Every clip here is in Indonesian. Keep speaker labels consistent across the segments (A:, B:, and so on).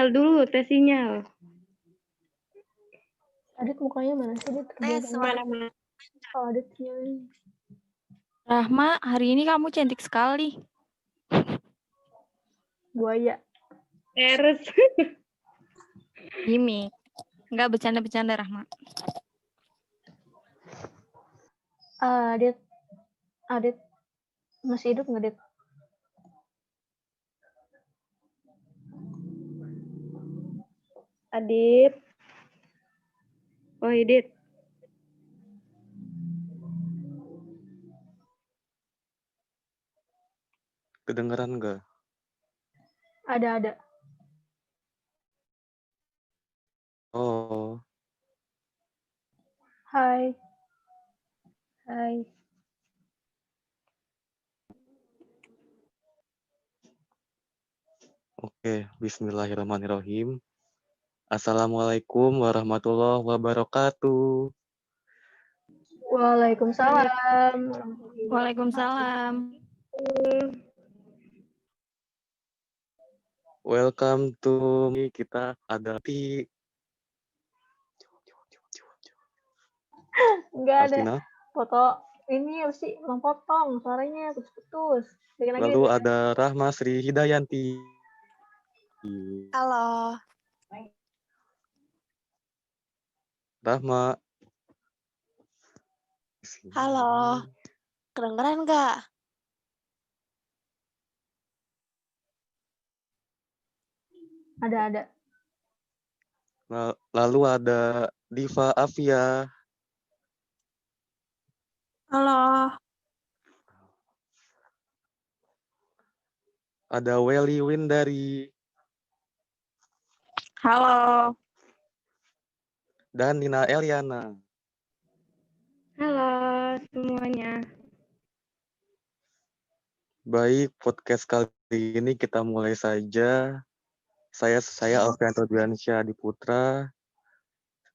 A: sinyal dulu, tes sinyal.
B: Adit mukanya mana sih?
C: Tes suara.
B: Oh, Adit sinyalnya.
D: Rahma, hari ini kamu cantik sekali.
B: Buaya.
A: Terus.
D: Gimik. Enggak bercanda-bercanda, Rahma.
B: Adit masih hidup nggak, Dit?
A: Adit. Oh, Adit.
E: Kedengeran nggak?
B: Ada.
E: Oh,
B: Hai.
E: oke. Bismillahirrahmanirrahim. Assalamualaikum warahmatullahi wabarakatuh.
B: Waalaikumsalam.
D: Waalaikumsalam.
E: Welcome to kita ada di
B: Nggak ada
E: Alvina.
B: foto ini apa sih? Potong suaranya putus-putus. Bikin lagi.
E: Lalu ada Rahma Sri Hidayanti.
C: Halo.
E: Rahma.
C: Halo. Kedengeran nggak?
B: Ada.
E: Lalu ada Diva Afia.
C: Halo.
E: Ada Welly Windari.
D: Halo.
E: Dan Nina Eliana.
A: Halo semuanya.
E: Baik, podcast kali ini kita mulai saja. Saya Alfian Todriansyah Diputra.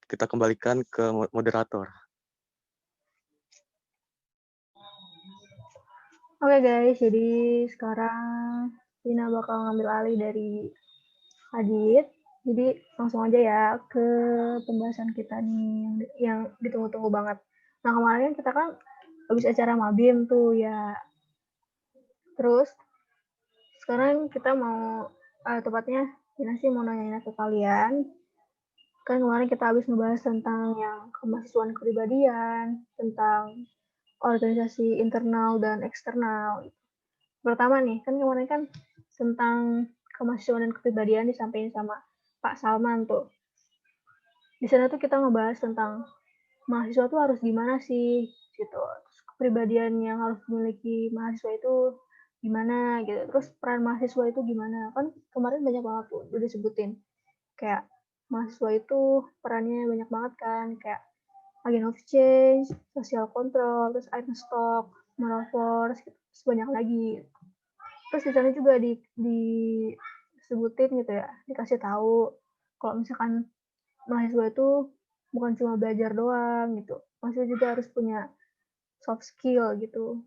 E: Kita kembalikan ke moderator.
B: Oke guys, jadi sekarang Tina bakal ngambil alih dari Adit. Jadi langsung aja ya ke pembahasan kita nih yang ditunggu-tunggu banget. Nah kemarin kita kan habis acara Mabim tuh ya. Terus sekarang kita mau tepatnya Tina sih mau nanya ke kalian. Kan kemarin kita habis ngebahas tentang yang kemahasiswaan kepribadian, tentang organisasi internal dan eksternal. Pertama nih, kan kemarin kan tentang kemahasiswaan dan kepribadian disampaikan sama Pak Salman tuh. Di sana tuh kita ngebahas tentang mahasiswa tuh harus gimana sih gitu. Terus kepribadian yang harus dimiliki mahasiswa itu gimana gitu. Terus peran mahasiswa itu gimana? Kan kemarin banyak banget tuh udah disebutin. Kayak mahasiswa itu perannya banyak banget kan, kayak agent of change, social control, terus iron stock, moral force, gitu. Terus banyak lagi. Terus di sana juga disebutin gitu ya, dikasih tahu kalau misalkan mahasiswa itu bukan cuma belajar doang gitu, mahasiswa juga harus punya soft skill gitu.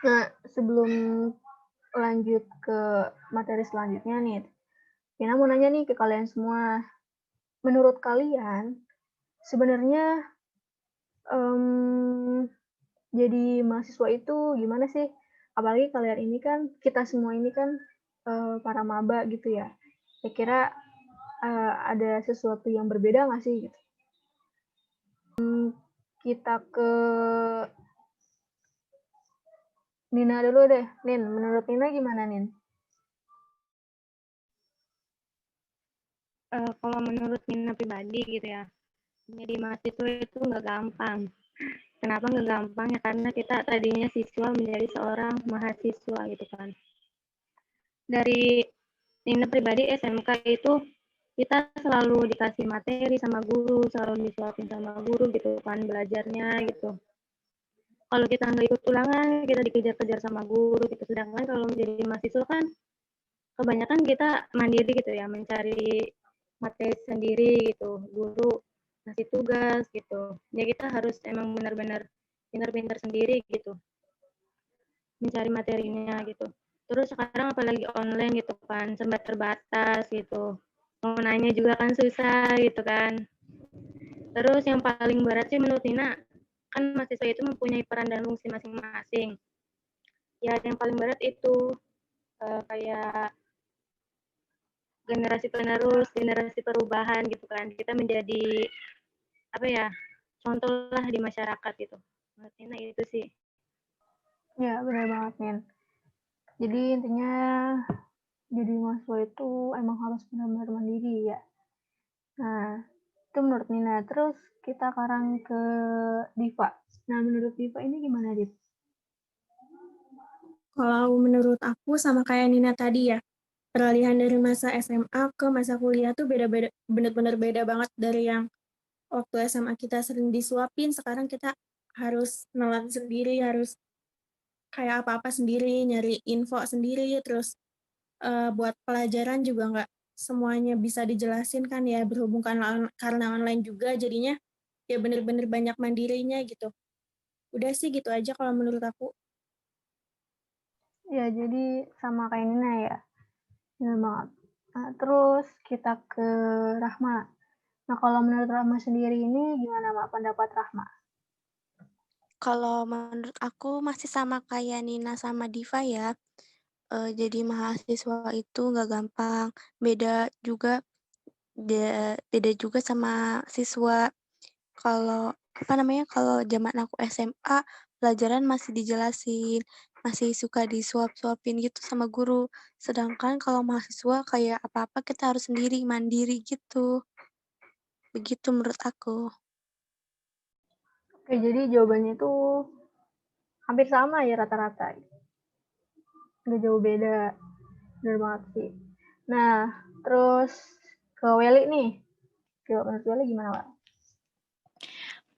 B: Nah, sebelum lanjut ke materi selanjutnya nih, Tina mau nanya nih ke kalian semua, menurut kalian sebenarnya jadi mahasiswa itu gimana sih? Apalagi kalian ini kan, kita semua ini kan para maba gitu ya. Kira-kira ada sesuatu yang berbeda nggak sih? Gitu. Kita ke Nina dulu deh. Nin, menurut Nina gimana, Nin?
A: Kalau menurut Nina pribadi gitu ya, jadi mahasiswa itu nggak gampang. Kenapa nggak gampang? Ya karena kita tadinya siswa menjadi seorang mahasiswa gitu kan. Dari Nina pribadi SMK itu kita selalu dikasih materi sama guru, selalu disuapin sama guru gitu kan belajarnya gitu. Kalau kita nggak ikut ulangan, kita dikejar-kejar sama guru gitu. Sedangkan kalau menjadi mahasiswa kan kebanyakan kita mandiri gitu ya, mencari materi sendiri gitu. Guru ngasih tugas gitu. Ya kita harus emang benar-benar pintar-pintar sendiri gitu. Mencari materinya gitu. Terus sekarang apalagi online gitu kan, serba terbatas gitu. mau nanya juga kan susah gitu kan. Terus yang paling berat sih menurut Nina, kan mahasiswa itu mempunyai peran dan fungsi masing-masing. Ya yang paling berat itu kayak generasi penerus, generasi perubahan gitu kan. Kita menjadi apa ya, contoh lah di masyarakat gitu. Menurut Nina itu sih.
B: Ya, benar banget, Nin. Jadi intinya jadi mahasiswa itu emang harus benar-benar mandiri ya. Nah, itu menurut Nina. Terus kita sekarang ke Diva. Nah, menurut Diva ini gimana, Div?
C: Kalau menurut aku sama kayak Nina tadi ya, peralihan dari masa SMA ke masa kuliah tuh beda-beda, bener-bener beda banget dari yang waktu SMA kita sering disuapin, sekarang kita harus nelan sendiri, harus kayak apa-apa sendiri, nyari info sendiri, terus buat pelajaran juga nggak semuanya bisa dijelasin kan ya, berhubung karena online juga, jadinya ya bener-bener banyak mandirinya gitu. Udah sih gitu aja kalau menurut aku.
B: Ya, jadi sama kayak Nina ya. Benar banget. Nah, terus kita ke Rahma. Nah, kalau menurut Rahma sendiri ini gimana, Mak, pendapat Rahma?
C: Kalau menurut aku masih sama kayak Nina sama Diva ya. Jadi mahasiswa itu nggak gampang. Beda juga sama siswa. Kalau kalau zaman aku SMA, pelajaran masih dijelasin, masih suka disuap-suapin gitu sama guru. Sedangkan kalau mahasiswa kayak apa-apa kita harus sendiri, mandiri gitu. Begitu menurut aku.
B: Oke, jadi jawabannya itu hampir sama ya rata-rata. Nggak jauh beda. Benar banget sih. Nah, terus ke Weli nih. Coba menurut Weli gimana, Pak?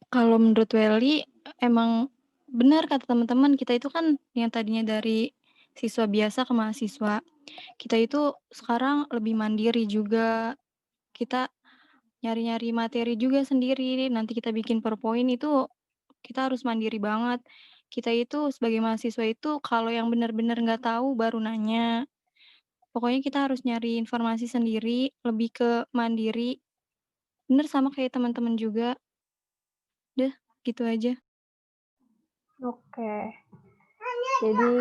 D: Kalau menurut Welly, emang benar kata teman-teman, kita itu kan yang tadinya dari siswa biasa ke mahasiswa. Kita itu sekarang lebih mandiri juga. Kita nyari-nyari materi juga sendiri. Nanti kita bikin PowerPoint itu kita harus mandiri banget. Kita itu sebagai mahasiswa itu kalau yang benar-benar nggak tahu baru nanya. Pokoknya kita harus nyari informasi sendiri, lebih ke mandiri. Bener sama kayak teman-teman juga. Udah, gitu aja.
B: Oke. Jadi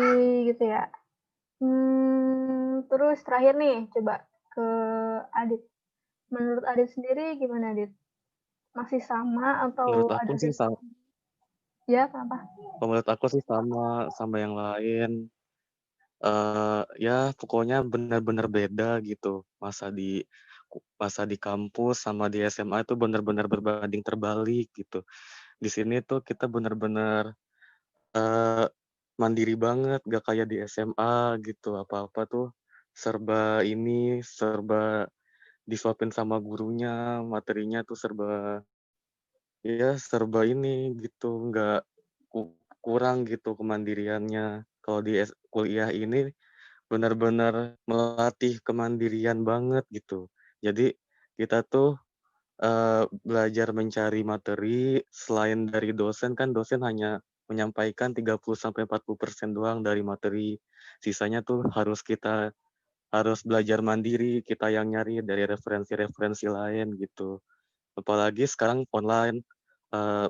B: gitu ya. Terus terakhir nih, coba ke Adit. Menurut Adit sendiri gimana, Adit? Masih sama
E: Menurut
B: atau
E: aku
B: ada
E: sih sama,
B: sesuatu? Ya, kenapa?
E: menurut aku sih sama yang lain. Ya pokoknya benar-benar beda gitu. Masa di kampus sama di SMA itu benar-benar berbanding terbalik gitu. Di sini tuh kita benar-benar eee, mandiri banget, gak kayak di SMA gitu. Apa-apa tuh serba disuapin sama gurunya, materinya tuh serba ini gitu, nggak kurang gitu kemandiriannya. Kalau di kuliah ini benar-benar melatih kemandirian banget gitu. Jadi kita tuh, belajar mencari materi, selain dari dosen kan dosen hanya menyampaikan 30-40% doang dari materi. Sisanya tuh harus belajar mandiri, kita yang nyari dari referensi-referensi lain gitu. Apalagi sekarang online,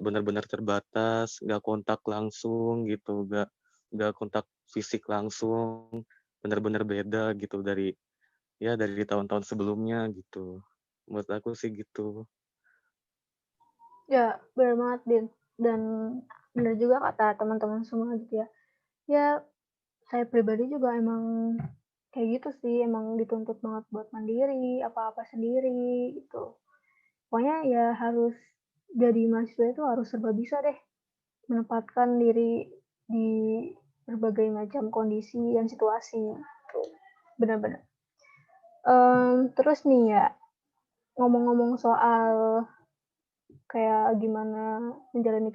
E: benar-benar terbatas, nggak kontak langsung gitu, nggak kontak fisik langsung, benar-benar beda gitu dari tahun-tahun sebelumnya gitu. Menurut aku sih gitu.
B: Ya, benar banget, Din. Dan benar juga kata teman-teman semua gitu ya. Ya, saya pribadi juga emang kayak gitu sih, emang dituntut banget buat mandiri, apa-apa sendiri gitu. Pokoknya ya harus jadi mahasiswa itu harus serba bisa deh, menempatkan diri di berbagai macam kondisi dan situasi gitu. Benar-benar. Terus nih ya, ngomong-ngomong soal kayak gimana menjalani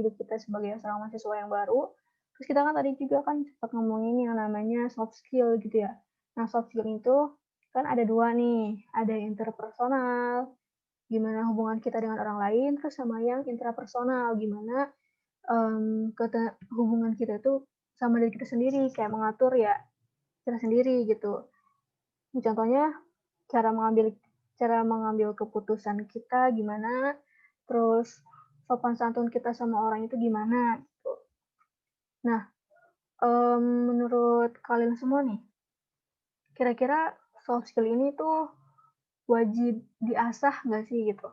B: hidup kita sebagai seorang mahasiswa yang baru. Terus kita kan tadi juga kan sempat ngomongin yang namanya soft skill gitu ya. Nah, soft skill itu kan ada dua nih, ada yang interpersonal, gimana hubungan kita dengan orang lain, terus sama yang intrapersonal, gimana hubungan kita itu sama diri kita sendiri, kayak mengatur ya kita sendiri gitu. Contohnya cara mengambil keputusan kita gimana, terus sopan santun kita sama orang itu gimana gitu. Nah, menurut kalian semua nih, kira-kira soft skill ini tuh wajib diasah nggak sih gitu?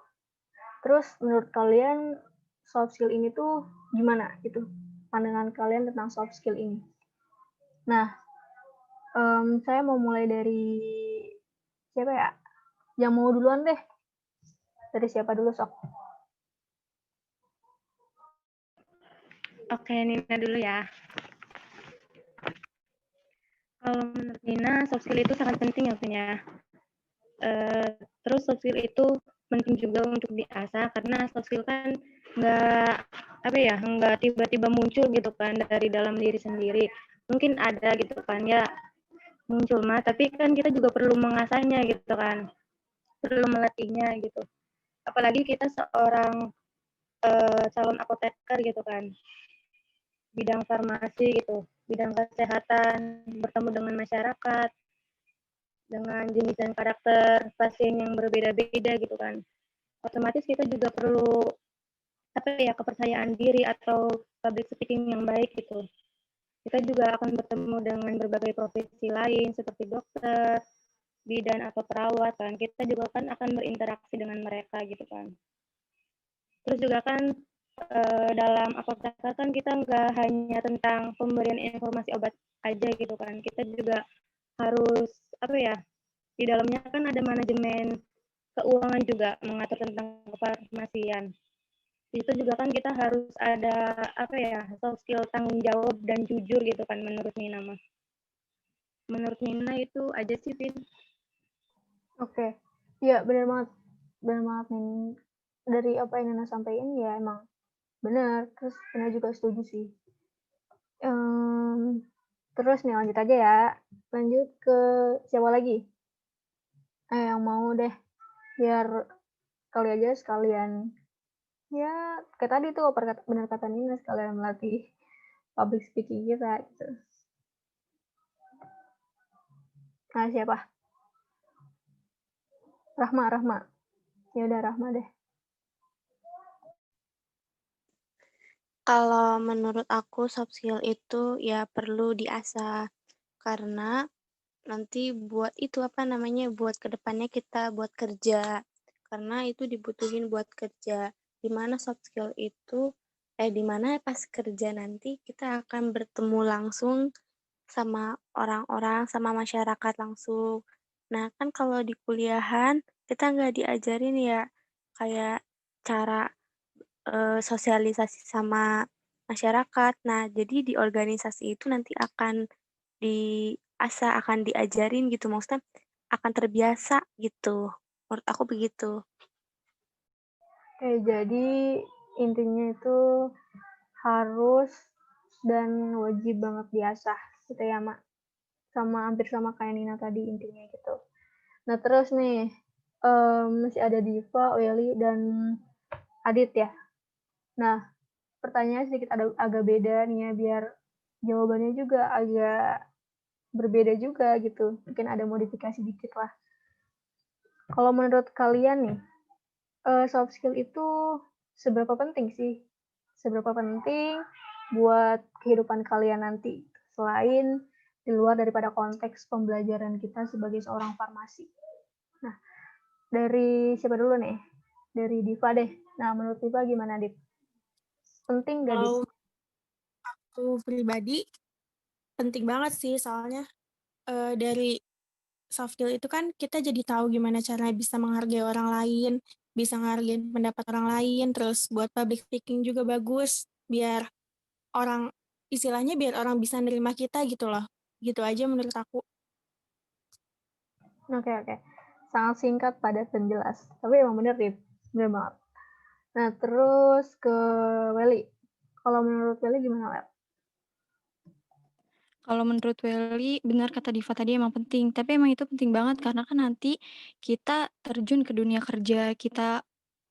B: Terus menurut kalian soft skill ini tuh gimana gitu? Pandangan kalian tentang soft skill ini. Nah, saya mau mulai dari siapa ya? Yang mau duluan deh. Dari siapa dulu sok?
A: Oke, Nina dulu ya. Kalau menurut Nina, soft skill itu sangat penting ya, punya. Terus soft skill itu penting juga untuk diasah karena soft skill kan nggak tiba-tiba muncul gitu kan dari dalam diri sendiri. Mungkin ada gitu kan ya muncul mah, tapi kan kita juga perlu mengasahnya gitu kan, perlu melatihnya gitu. Apalagi kita seorang calon apoteker gitu kan, bidang farmasi gitu, bidang kesehatan, bertemu dengan masyarakat, dengan jenis dan karakter pasien yang berbeda-beda gitu kan. Otomatis kita juga perlu kepercayaan diri atau public speaking yang baik gitu. Kita juga akan bertemu dengan berbagai profesi lain seperti dokter, bidan atau perawat kan. Kita juga kan akan berinteraksi dengan mereka gitu kan. Terus juga kan dalam apoteker kan kita nggak hanya tentang pemberian informasi obat aja gitu kan. Kita juga harus di dalamnya kan ada manajemen keuangan juga, mengatur tentang kefarmasian. Itu juga kan kita harus ada soft skill tanggung jawab dan jujur gitu kan menurut Nina mah. Menurut Nina itu aja sih, Vin.
B: Oke. Iya, benar banget. Benar banget nih. Dari apa yang Nana sampaikan ya emang benar. Terus Nana juga setuju sih. Terus nih lanjut aja ya. Lanjut ke siapa lagi? Yang mau deh. Biar kali aja sekalian. Ya, kayak tadi tuh benar kata Nina, sekalian melatih public speaking kita gitu. Nah, siapa? Rahma. Ya udah Rahma deh.
F: Kalau menurut aku soft skill itu ya perlu diasah karena nanti buat buat kedepannya kita buat kerja karena itu dibutuhin buat kerja. Dimana soft skill itu dimana pas kerja nanti kita akan bertemu langsung sama orang-orang, sama masyarakat langsung. Nah kan kalau di kuliahan kita nggak diajarin ya kayak cara sosialisasi sama masyarakat. Nah, jadi di organisasi itu nanti akan diasah, akan diajarin gitu, maksudnya akan terbiasa gitu. Menurut aku begitu.
B: Oke, jadi intinya itu harus dan wajib banget diasah gitu ya, Mak. Hampir sama kayak Nina tadi intinya gitu. Nah, terus nih, masih ada Diva, Welly, dan Adit ya. Nah, pertanyaannya sedikit agak beda nih ya, biar jawabannya juga agak berbeda juga gitu. Mungkin ada modifikasi dikit lah. Kalau menurut kalian nih, soft skill itu seberapa penting sih? Seberapa penting buat kehidupan kalian nanti selain di luar daripada konteks pembelajaran kita sebagai seorang farmasi. Nah, dari siapa dulu nih? Dari Diva deh. Nah, menurut Diva gimana, Dit? Penting gak, Dit?
C: Kalau aku pribadi, penting banget sih soalnya dari soft skill itu kan kita jadi tahu gimana caranya bisa menghargai orang lain, bisa menghargai pendapat orang lain, terus buat public speaking juga bagus, biar orang, istilahnya biar orang bisa nerima kita gitu loh. Gitu aja menurut aku.
B: Oke. Sangat singkat, padat, dan jelas. Tapi emang bener, Dit. Bener banget. Nah, terus ke Welly. Kalau menurut Welly gimana, Wel?
D: Kalau menurut Welly, benar kata Diva tadi emang penting. Tapi emang itu penting banget karena kan nanti kita terjun ke dunia kerja, kita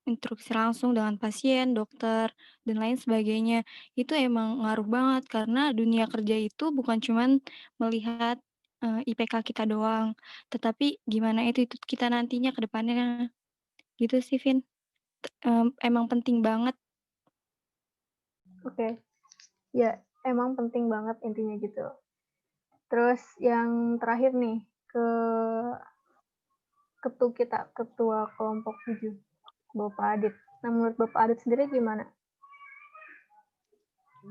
D: interaksi langsung dengan pasien, dokter, dan lain sebagainya. Itu emang ngaruh banget karena dunia kerja itu bukan cuman melihat IPK kita doang, tetapi gimana attitude kita nantinya ke depannya, gitu sih, Vin. Emang penting banget.
B: Oke. Ya, emang penting banget intinya gitu. Terus yang terakhir nih, ketua kelompok 7, Bapak Adit. Nah, menurut Bapak Adit sendiri gimana?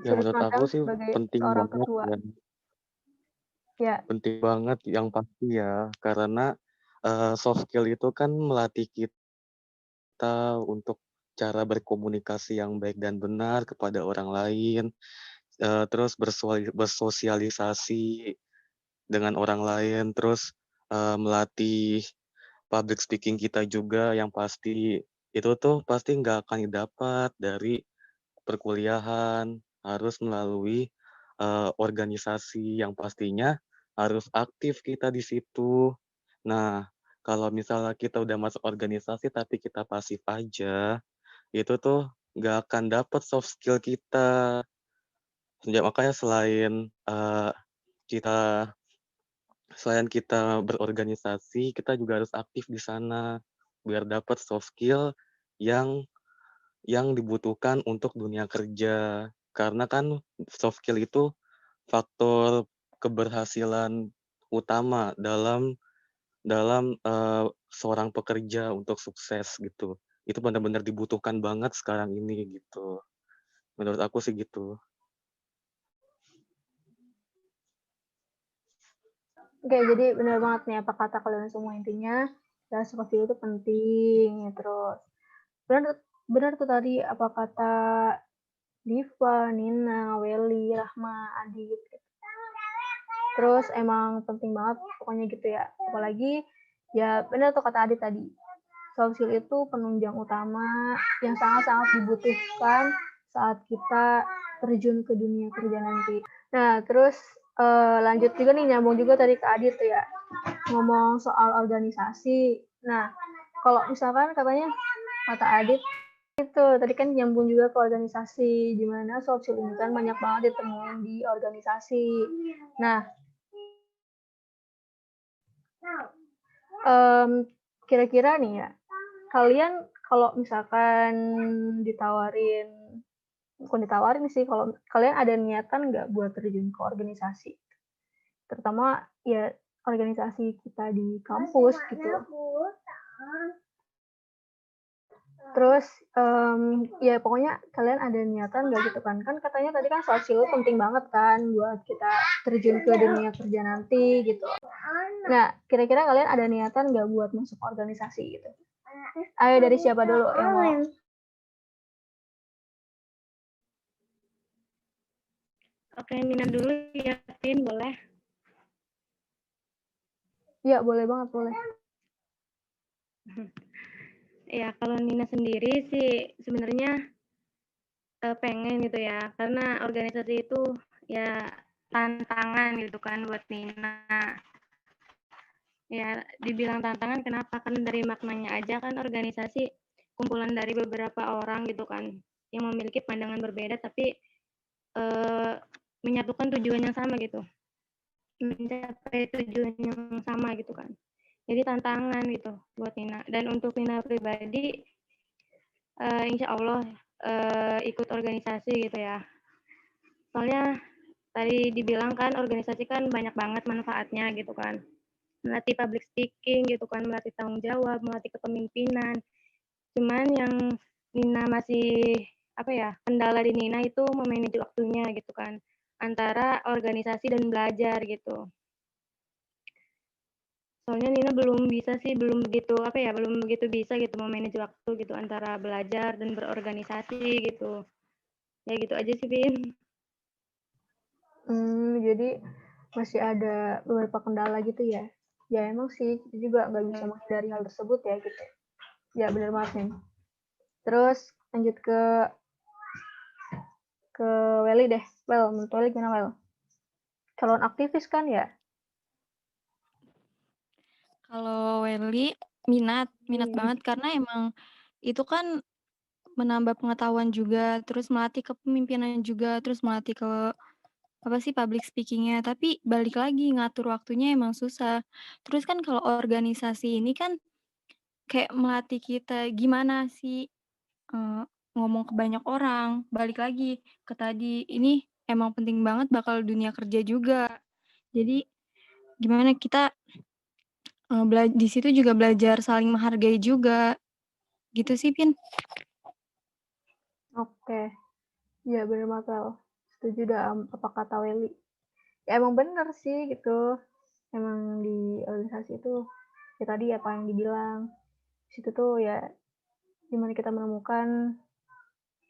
E: Ya
B: Sudut
E: menurut aku
B: pandang
E: sih
B: sebagai
E: penting
B: seorang
E: banget
B: ketua.
E: ya.
B: Ya,
E: Penting banget yang pasti ya, karena, soft skill itu kan melatih kita untuk cara berkomunikasi yang baik dan benar kepada orang lain, terus bersosialisasi dengan orang lain, terus, melatih public speaking kita juga yang pasti. Itu tuh pasti nggak akan didapat dari perkuliahan, harus melalui, organisasi yang pastinya harus aktif kita di situ. Nah, kalau misalnya kita udah masuk organisasi tapi kita pasif aja, itu tuh nggak akan dapet soft skill kita. Ya makanya kita selain kita berorganisasi, kita juga harus aktif di sana, biar dapat soft skill yang dibutuhkan untuk dunia kerja. Karena kan soft skill itu faktor keberhasilan utama dalam dalam, seorang pekerja untuk sukses gitu. Itu benar-benar dibutuhkan banget sekarang ini gitu. Menurut aku sih gitu.
B: oke, jadi benar banget nih apa kata kalian semua, intinya ya seperti itu penting ya. Terus benar benar tuh tadi apa kata Diva, Nina, Welly, Rahma, Adit. Terus emang penting banget pokoknya gitu ya. Apalagi ya benar tuh kata Adit tadi. Soft skill itu penunjang utama yang sangat-sangat dibutuhkan saat kita terjun ke dunia kerja nanti. Nah, terus lanjut juga nih, nyambung juga tadi ke Adit ya, ngomong soal organisasi. Nah, kalau misalkan katanya kata Adit itu tadi kan nyambung juga ke organisasi, di mana soft skill ini kan banyak banget ditemuin di organisasi. Nah, kira-kira nih ya, kalian kalau misalkan bukan ditawarin sih, kalau kalian ada niatan nggak buat terjun ke organisasi? Terutama ya organisasi kita di kampus gitu. Terus ya pokoknya kalian ada niatan nggak gitu kan? Kan katanya tadi kan soft skill penting banget kan buat kita terjun ke dunia kerja nanti gitu. Nah, kira-kira kalian ada niatan nggak buat masuk organisasi gitu? Ayo dari siapa dulu yang mau?
A: Oke, Nina dulu ya, Vin, boleh?
B: Iya, boleh banget, boleh.
A: Ya, kalau Nina sendiri sih sebenarnya pengen gitu ya, karena organisasi itu ya tantangan gitu kan buat Nina. Ya, dibilang tantangan kenapa? Kan dari maknanya aja kan organisasi kumpulan dari beberapa orang gitu kan, yang memiliki pandangan berbeda tapi menyatukan tujuan yang sama gitu, mencapai tujuan yang sama gitu kan. Jadi tantangan gitu buat Nina. Dan untuk Nina pribadi, insya Allah ikut organisasi gitu ya. Soalnya tadi dibilang kan organisasi kan banyak banget manfaatnya gitu kan. Melatih public speaking gitu kan, melatih tanggung jawab, melatih kepemimpinan. Cuman yang Nina masih kendala di Nina itu memanage waktunya gitu kan, antara organisasi dan belajar gitu. Soalnya Nina belum begitu bisa gitu memanage waktu gitu antara belajar dan berorganisasi gitu. Ya gitu aja sih, Vin.
B: Jadi masih ada beberapa kendala gitu ya. Ya emang sih kita juga nggak bisa menghindari hal tersebut ya gitu. Ya benar banget nih. Terus lanjut ke Welly deh. Well, menurut Welly gimana Well? Calon aktivis kan ya?
D: Kalau Welly minat banget karena emang itu kan menambah pengetahuan juga, terus melatih kepemimpinan juga, terus melatih apa sih, public speaking-nya, tapi balik lagi ngatur waktunya emang susah. Terus kan kalau organisasi ini kan kayak melatih kita gimana sih, eee, ngomong ke banyak orang, balik lagi ke tadi, ini emang penting banget bakal dunia kerja juga. Jadi gimana kita, di situ juga belajar saling menghargai juga, gitu sih, Pin.
B: Oke, ya bener banget Wel. Setuju dah apa kata Welly. Ya emang bener sih gitu. Emang di organisasi itu ya tadi apa yang dibilang. Di situ tuh ya gimana kita menemukan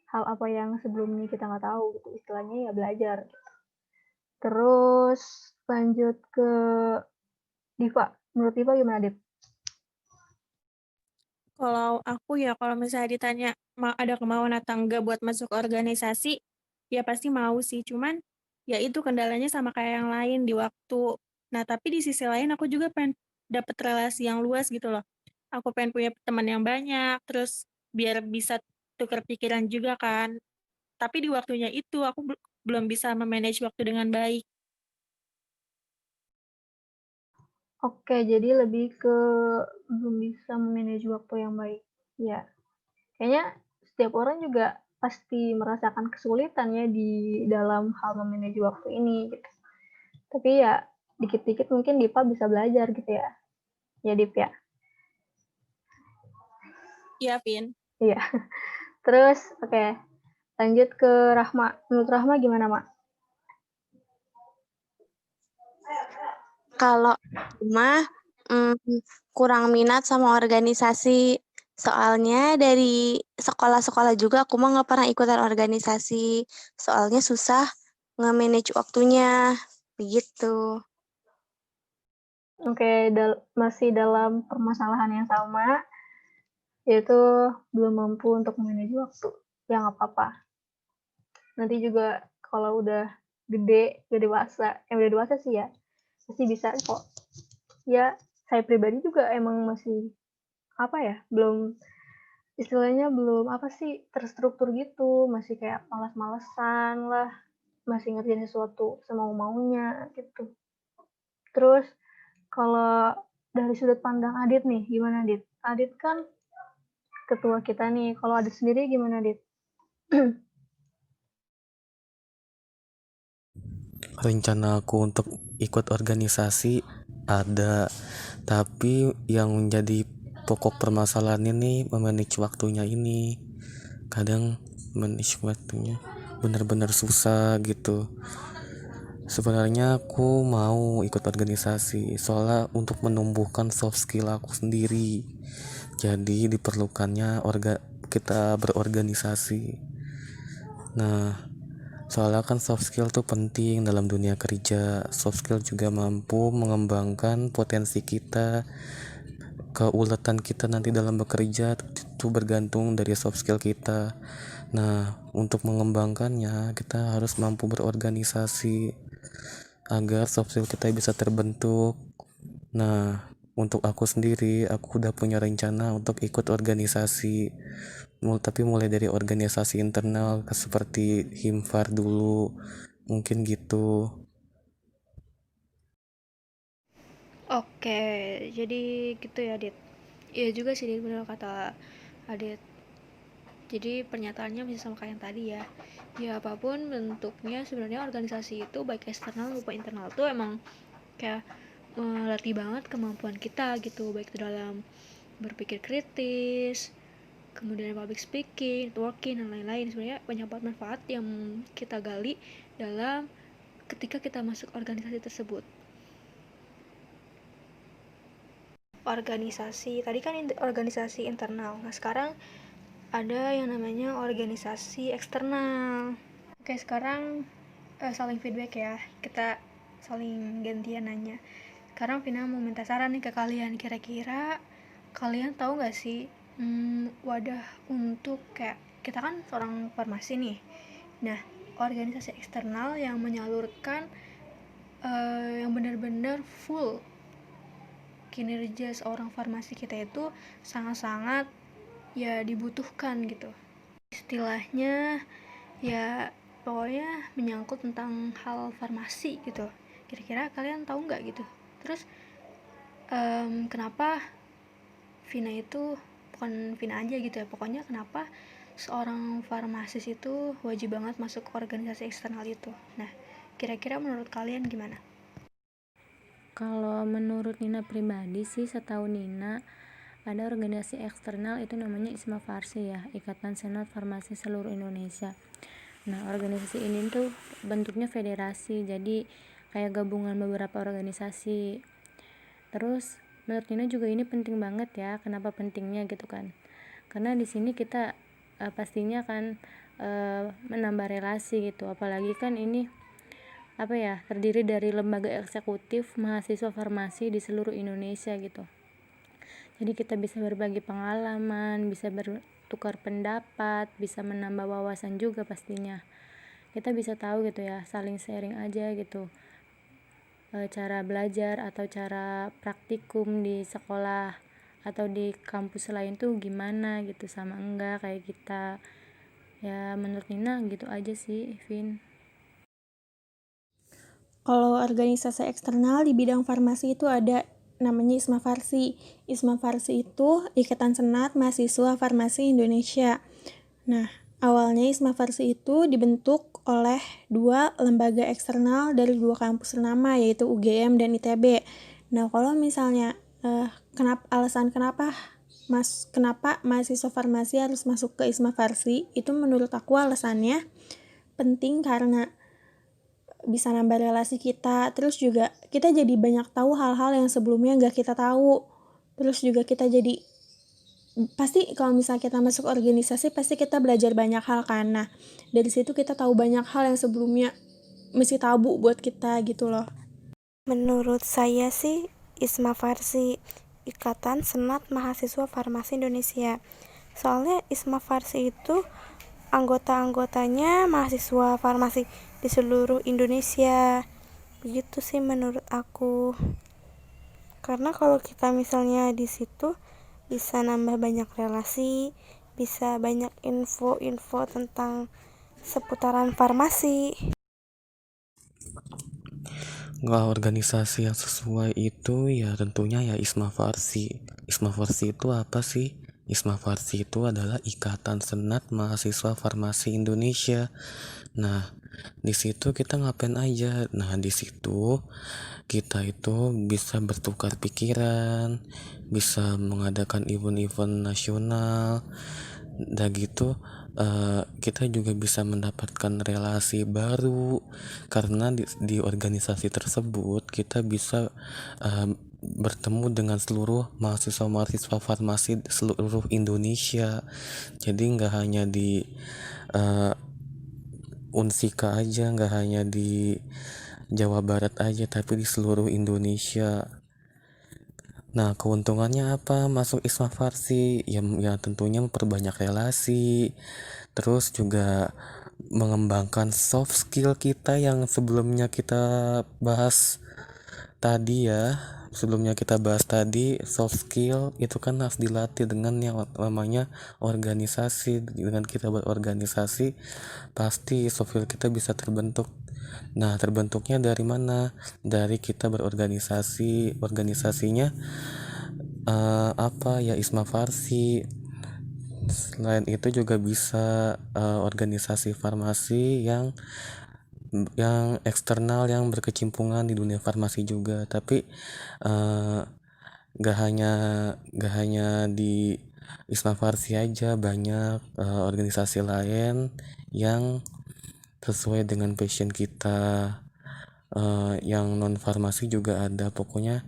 B: hal apa yang sebelumnya kita nggak tahu gitu. Istilahnya ya belajar. Terus lanjut ke Diva. Menurut Diva gimana, Dit?
C: Kalau aku ya, kalau misalnya ditanya ada kemauan atau enggak buat masuk organisasi, ya pasti mau sih. Cuman ya itu kendalanya sama kayak yang lain di waktu. Nah, tapi di sisi lain aku juga pengen dapet relasi yang luas gitu loh. Aku pengen punya teman yang banyak, terus biar bisa tukar pikiran juga kan. Tapi di waktunya itu aku belum bisa memanage waktu dengan baik.
B: Oke, jadi lebih ke belum bisa memanage waktu yang baik. Ya, kayaknya setiap orang juga pasti merasakan kesulitan ya di dalam hal memanage waktu ini gitu. Tapi ya dikit-dikit mungkin Dipa bisa belajar gitu ya. Ya Dip ya.
C: Iya, Vin.
B: Iya. Terus oke, lanjut ke Rahma. Menurut Rahma gimana, Mak?
F: Kalau mah kurang minat sama organisasi. Soalnya dari sekolah-sekolah juga aku mah nggak pernah ikutan organisasi. Soalnya susah nge-manage waktunya. Begitu.
B: Oke, masih dalam permasalahan yang sama, yaitu belum mampu untuk memanage waktu. Ya nggak apa-apa. Nanti juga kalau udah gede, udah dewasa sih ya, pasti bisa kok. Ya, saya pribadi juga emang masih apa ya, belum istilahnya belum apa sih terstruktur gitu, masih kayak malas-malesan lah, masih ngerjain sesuatu semau-maunya gitu. Terus kalau dari sudut pandang Adit nih, gimana Adit? Adit kan ketua kita nih, kalau Adit sendiri gimana Adit?
E: Rencana aku untuk ikut organisasi ada, tapi yang menjadi pokok permasalahan ini memanage waktunya ini. Kadang manage waktunya benar-benar susah gitu. Sebenarnya aku mau ikut organisasi soalnya untuk menumbuhkan soft skill aku sendiri. Jadi diperlukannya kita berorganisasi. Nah, soalnya kan soft skill tuh penting dalam dunia kerja. Soft skill juga mampu mengembangkan potensi kita. Keuletan kita nanti dalam bekerja itu bergantung dari soft skill kita. Nah, untuk mengembangkannya kita harus mampu berorganisasi agar soft skill kita bisa terbentuk. Nah, untuk aku sendiri, aku udah punya rencana untuk ikut organisasi. Tapi mulai dari organisasi internal seperti Himfar dulu, mungkin gitu.
A: Oke, jadi gitu ya, Dit. Iya juga sih, Dit, bener kata Adit. Jadi pernyataannya bisa sama kayak yang tadi ya. Ya apapun bentuknya sebenarnya organisasi itu baik eksternal maupun internal tuh emang kayak melatih banget kemampuan kita gitu, baik itu dalam berpikir kritis, kemudian public speaking, networking dan lain-lain. Sebenarnya banyak banget manfaat yang kita gali dalam ketika kita masuk organisasi tersebut. Organisasi tadi kan organisasi internal. Nah sekarang ada yang namanya organisasi eksternal. Oke, sekarang saling feedback ya. Kita saling gantian nanya. Sekarang Vina mau minta saran nih ke kalian. Kira-kira kalian tahu nggak sih wadah untuk kayak kita kan seorang farmasi nih. Nah, organisasi eksternal yang menyalurkan yang benar-benar full kinerja seorang farmasi kita itu sangat-sangat ya dibutuhkan gitu. Istilahnya ya
B: pokoknya menyangkut tentang hal farmasi gitu. Kira-kira kalian tahu nggak gitu? Terus kenapa Vina itu, bukan Vina aja gitu ya, pokoknya kenapa seorang farmasis itu wajib banget masuk ke organisasi eksternal itu. Nah, kira-kira menurut kalian gimana?
G: Kalau menurut Nina pribadi sih, setahu Nina ada organisasi eksternal itu namanya ISMA Farsi ya, Ikatan Senat Farmasi Seluruh Indonesia. Nah, organisasi ini tuh bentuknya federasi, jadi kayak gabungan beberapa organisasi. Terus menurut Nina juga ini penting banget ya. Kenapa pentingnya gitu kan? Karena di sini kita pastinya kan menambah relasi gitu. Apalagi kan ini terdiri dari lembaga eksekutif mahasiswa farmasi di seluruh Indonesia gitu. Jadi kita bisa berbagi pengalaman, bisa bertukar pendapat, bisa menambah wawasan juga pastinya. Kita bisa tahu gitu ya, saling sharing aja gitu, cara belajar atau cara praktikum di sekolah atau di kampus lain tuh gimana gitu, sama enggak kayak kita. Ya menurut Nina gitu aja sih, Vin.
C: Kalau organisasi eksternal di bidang farmasi itu ada namanya ISMA Farsi. ISMA Farsi itu Ikatan Senat Mahasiswa Farmasi Indonesia. Nah, awalnya ISMA Farsi itu dibentuk oleh dua lembaga eksternal dari dua kampus ternama, yaitu UGM dan ITB. Nah, kalau misalnya kenapa mahasiswa farmasi harus masuk ke ISMA Farsi, itu menurut aku alasannya penting karena bisa nambah relasi kita, terus juga kita jadi banyak tahu hal-hal yang sebelumnya nggak kita tahu. Terus juga kita jadi, pasti kalau misalnya kita masuk organisasi pasti kita belajar banyak hal kan. Nah, dari situ kita tahu banyak hal yang sebelumnya masih tabu buat kita gitu loh.
F: Menurut saya sih ISMA Farsi, Ikatan Senat Mahasiswa Farmasi Indonesia. Soalnya ISMA Farsi itu anggota-anggotanya mahasiswa farmasi di seluruh Indonesia. Begitu sih menurut aku. Karena kalau kita misalnya di situ bisa nambah banyak relasi, bisa banyak info-info tentang seputaran farmasi.
E: Organisasi yang sesuai itu ya tentunya ya ISMA Farsi. ISMA Farsi itu apa sih? ISMA Farsi itu adalah Ikatan Senat Mahasiswa Farmasi Indonesia. Nah, di situ kita ngapain aja? Nah, di situ kita itu bisa bertukar pikiran, bisa mengadakan event-event nasional. Dan gitu kita juga bisa mendapatkan relasi baru karena di organisasi tersebut kita bisa bertemu dengan seluruh mahasiswa farmasi seluruh Indonesia. Jadi nggak hanya di Unsika aja, nggak hanya di Jawa Barat aja, tapi di seluruh Indonesia. Nah, keuntungannya apa masuk ISMA Farsi? Ya tentunya memperbanyak relasi, terus juga mengembangkan soft skill kita yang sebelumnya kita bahas tadi ya. Sebelumnya kita bahas tadi, soft skill itu kan harus dilatih dengan yang namanya organisasi. Dengan kita berorganisasi, pasti soft skill kita bisa terbentuk. Nah, terbentuknya dari mana? Dari kita berorganisasi. Organisasinya ISMA Farsi. Selain itu juga bisa organisasi farmasi yang eksternal yang berkecimpungan di dunia farmasi juga. Tapi gak hanya di ISMA Farsi aja, banyak organisasi lain yang sesuai dengan passion kita. Yang non farmasi juga ada. Pokoknya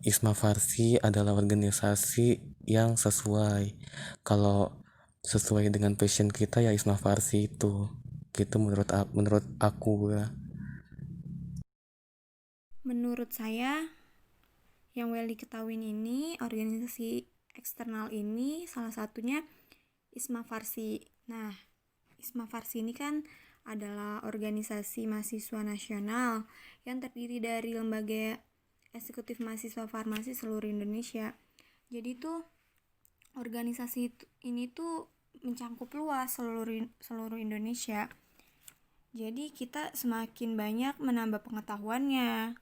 E: ISMA Farsi adalah organisasi yang sesuai. Kalau sesuai dengan passion kita ya ISMA Farsi itu. Gitu menurut aku ya.
C: Menurut saya, yang well diketahui ini, organisasi eksternal ini salah satunya ISMA Farsi. Nah, ISMA Farsi ini kan adalah organisasi mahasiswa nasional yang terdiri dari lembaga eksekutif mahasiswa farmasi seluruh Indonesia. Jadi tuh organisasi ini tuh mencangkup luas seluruh Indonesia. Jadi kita semakin banyak menambah pengetahuannya,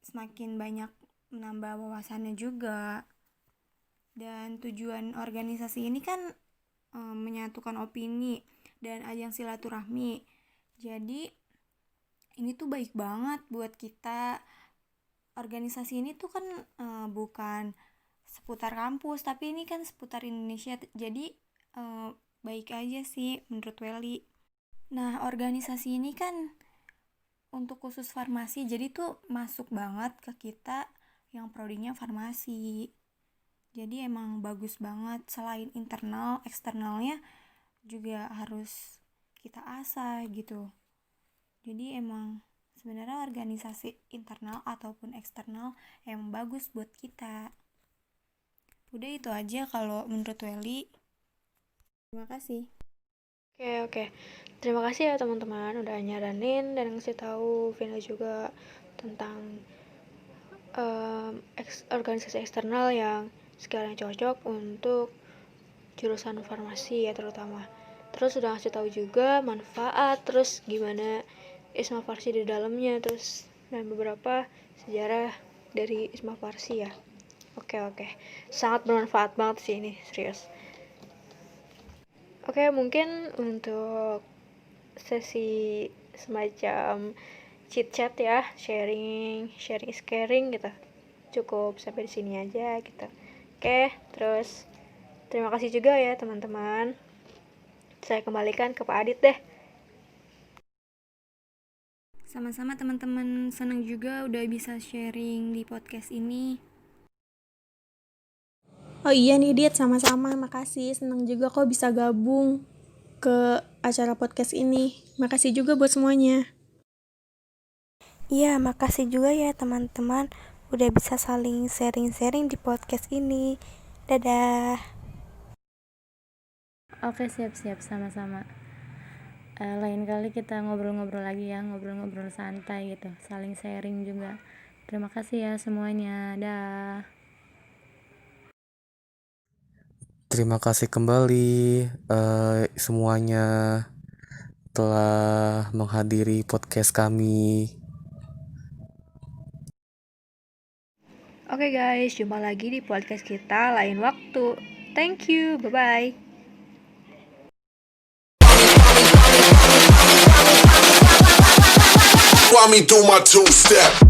C: semakin banyak menambah wawasannya juga. Dan tujuan organisasi ini kan menyatukan opini dan ajang silaturahmi. Jadi ini tuh baik banget buat kita. Organisasi ini tuh kan bukan seputar kampus, tapi ini kan seputar Indonesia. Jadi baik aja sih menurut Welly. Nah, organisasi ini kan untuk khusus farmasi, jadi tuh masuk banget ke kita yang prodinya farmasi. Jadi emang bagus banget, selain internal, eksternalnya juga harus kita asah gitu. Jadi emang sebenarnya organisasi internal ataupun eksternal emang bagus buat kita. Udah itu aja kalau menurut Welly. Terima kasih.
F: Oke. Terima kasih ya teman-teman udah nyaranin dan ngasih tahu Vina juga tentang organisasi eksternal yang sekiranya cocok untuk jurusan farmasi ya terutama. Terus udah ngasih tahu juga manfaat, terus gimana ISMA Farsi di dalamnya, terus dan beberapa sejarah dari ISMA Farsi ya. Oke. Sangat bermanfaat banget sih ini, serius. Oke, mungkin untuk sesi semacam chit-chat ya, sharing is caring gitu. Cukup sampai di sini aja gitu. Oke, terus terima kasih juga ya teman-teman. Saya kembalikan ke Pak Adit deh.
C: Sama-sama teman-teman, senang juga udah bisa sharing di podcast ini. Oh iya nih Dit, sama-sama, makasih. Senang juga kok bisa gabung ke acara podcast ini. Makasih juga buat semuanya.
F: Iya, makasih juga ya teman-teman udah bisa saling sharing-sharing di podcast ini. Dadah.
G: Oke, siap-siap, sama-sama. Lain kali kita ngobrol-ngobrol lagi ya, ngobrol-ngobrol santai gitu, saling sharing juga. Terima kasih ya semuanya. Dah.
E: Terima kasih kembali semuanya telah menghadiri podcast kami.
F: Oke guys, jumpa lagi di podcast kita lain waktu. Thank you, bye-bye.
H: While me do my two-step.